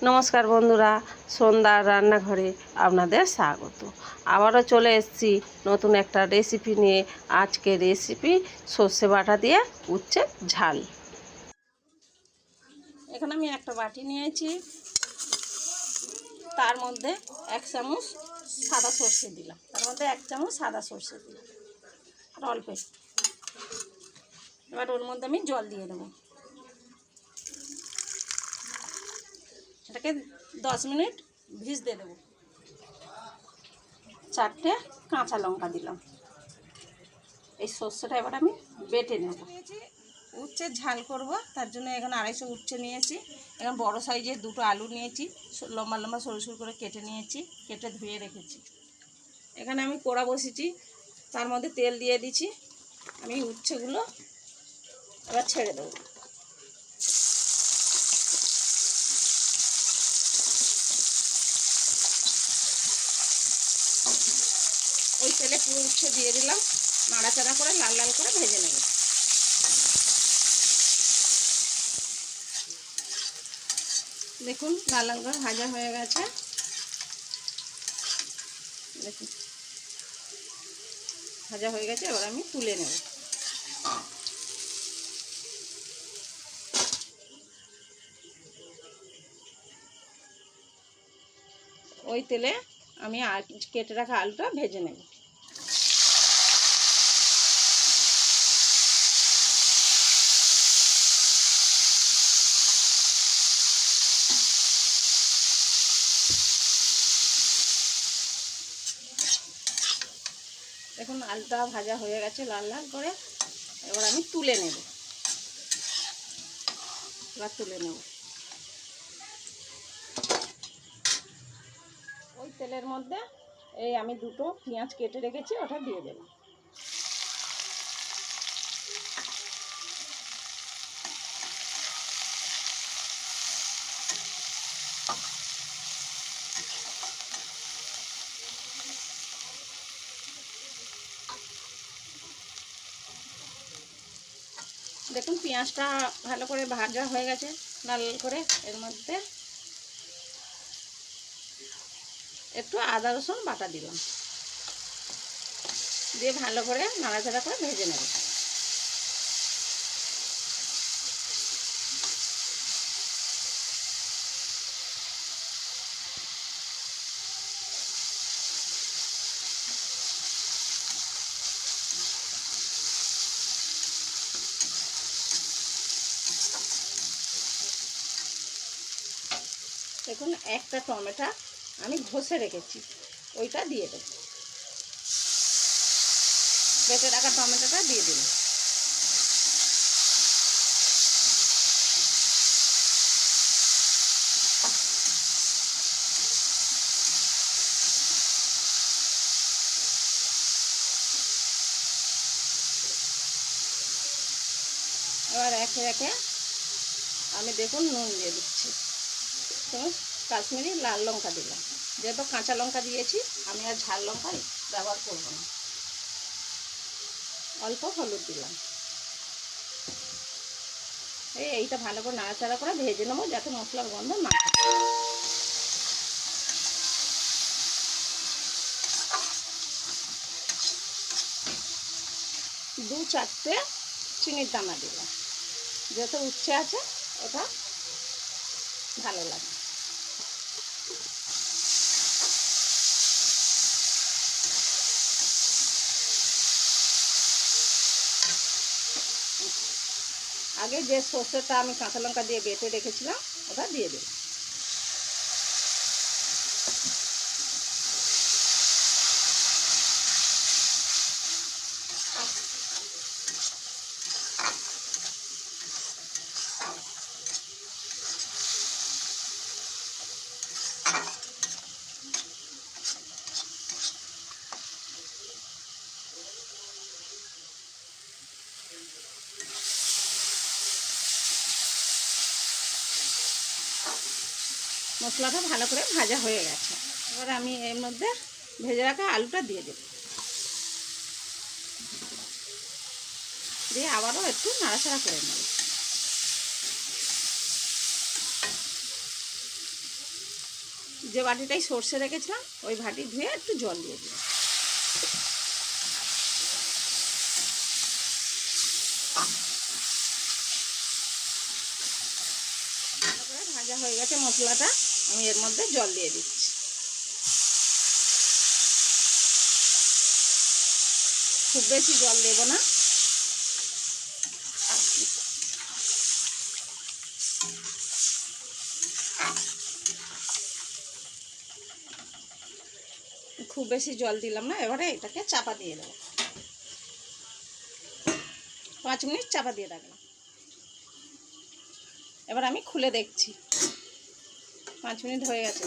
নমস্কার বন্ধুরা, সন্ধ্যার রান্নাঘরে আপনাদের স্বাগত। আবারও চলে এসেছি নতুন একটা রেসিপি নিয়ে। আজকে রেসিপি সর্ষে বাটা দিয়ে উচ্ছে ঝাল। এখানে আমি একটা বাটি নিয়েছি, তার মধ্যে 1 চামচ সাদা সর্ষে দিলাম, তার মধ্যে 1 চামচ সাদা সর্ষে দিলাম আর অল্প। এবার ওর মধ্যে আমি জল দিয়ে দেবো। এটাকে 10 মিনিট ভিজতে দেবো। 4টে কাঁচা লঙ্কা দিলাম। এই সর্ষেটা এবার আমি বেটে নেব। উচ্ছে ঝাল করব, তার জন্য এখানে 250 উচ্ছে নিয়েছি। এখানে বড় সাইজের 2টো আলু নিয়েছি, লম্বা লম্বা সরু সরু করে কেটে নিয়েছি, কেটে ধুয়ে রেখেছি। এখানে আমি কড়া বসিয়েছি, তার মধ্যে তেল দিয়ে দিচ্ছি। আমি উচ্ছেগুলো এবার ছেড়ে দেবো। ওই তেলে পুরো উচ্ছে দিয়ে দিলাম, নাড়াচাড়া করে লাল লাল করে ভেজে নেব। দেখুন লাল লাল করে ভাজা হয়ে গেছে। দেখুন ভাজা হয়ে গেছে, এবার আমি তুলে নেব। ওই তেলে আমি কেটে রাখা আলুটা ভেজে নেব। দেখুন আলুটা ভাজা হয়ে গেছে লাল লাল করে। এবার আমি তুলে নেব। ওই তেলের মধ্যে এই আমি 2টো পেঁয়াজ কেটে রেখেছি, ওটা দিয়ে দেব। দেখুন পেঁয়াজটা ভালো করে ভাজা হয়ে গেছে লাল করে। এর মধ্যে একটু আদা রসুন বাটা দিলাম, দিয়ে ভালো করে নাড়াচাড়া করে ভেজে নেব। দেখুন একটা টমেটো আমি ঘষে রেখেছি, ওইটা দিয়ে দেব। বেটে রাখা টমেটোটা দিয়ে দিলাম। এবার একে একে আমি দেখুন নুন দিয়ে দিচ্ছি, কাশ্মীরি লাল লঙ্কা দিলাম। যেহেতু কাঁচা লঙ্কা দিয়েছি, আমি আর ঝাল লঙ্কা ব্যবহার করব না। অল্প হলুদ দিলাম। এইটা ভালো করে নাড়াচাড়া করে ভেজে নেবো, যাতে মশলার গন্ধ না থাকে। 2-4টে চিনির দানা দিলাম, যেহেতু উচ্ছে আছে ওটা ভালো লাগে। আগে যে সর্ষেটা আমি কাঁচা লঙ্কা দিয়ে বেটে রেখেছিলাম ওটা দিয়ে দিলাম। মশলাটা ভালো করে ভাজা হয়ে গেছে। এবার আমি এর মধ্যে ভেজে রাখা আলুটা দিয়ে দেব, দিয়ে আবারও একটু নাড়াচাড়া করে নেব। যে বাটিটাই সর্ষে রেখেছিলাম ওই বাটি ধুয়ে একটু জল দিয়ে দিলাম। ভাজা হয়ে গেছে মশলাটা, আমি এর মধ্যে জল দিয়ে দিচ্ছি। খুব বেশি জল দেব না, খুব বেশি জল দিলাম না। এবারে এটাকে চাপা দিয়ে দেবো, 5 মিনিট চাপা দিয়ে রাখলাম। এবার আমি খুলে দেখছি, 5 মিনিট হয়ে গেছে।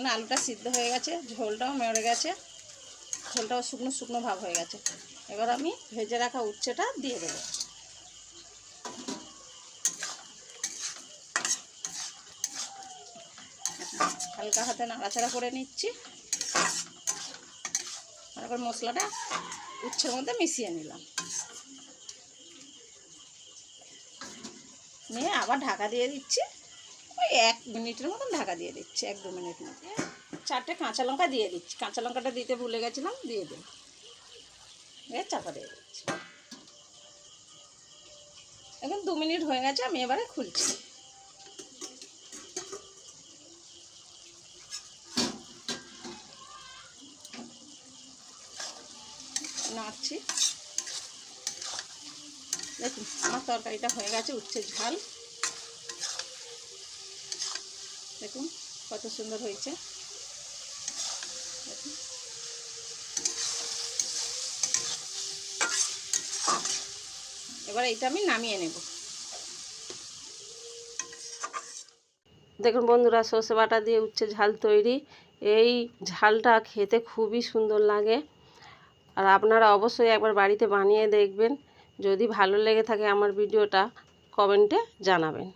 না, আলুটা সিদ্ধ হয়ে গেছে, ঝোলটাও মরে গেছে, ঝোলটাও শুকনো শুকনো ভাব হয়ে গেছে। এবার আমি ভেজে রাখা উচ্ছেটা দিয়ে দেবো। হালকা হাতে নাড়াচাড়া করে নিচ্ছি। তারপর মশলাটা উচ্ছের মধ্যে মিশিয়ে নিলাম, নিয়ে আবার ঢাকা দিয়ে দিচ্ছি। ওই 1 মিনিটের মতন ঢাকা দিয়ে দিচ্ছি, 1-2 মিনিট মতো। 4টে কাঁচা লঙ্কা দিয়ে দিচ্ছি, কাঁচা লঙ্কাটা দিতে ভুলে গেছিলাম, দিয়ে দিই। চাপা দিয়ে দিচ্ছি। এখন 2 মিনিট হয়ে গেছে, আমি এবারে খুলছি। নাড়ছি, দেখুন আমার তরকারিটা হয়ে গেছে, উচ্ছের ঝাল। দেখুন কত সুন্দর হয়েছে। দেখুন এবার এটা আমি নামিয়ে নেব। দেখুন বন্ধুরা, সর্ষে বাটা দিয়ে উচ্ছে ঝাল তৈরি। এই ঝালটা খেতে খুবই সুন্দর লাগে, আর আপনারা অবশ্যই একবার বাড়িতে বানিয়ে দেখবেন। যদি ভালো লেগে থাকে আমার ভিডিওটা, কমেন্টে জানাবেন।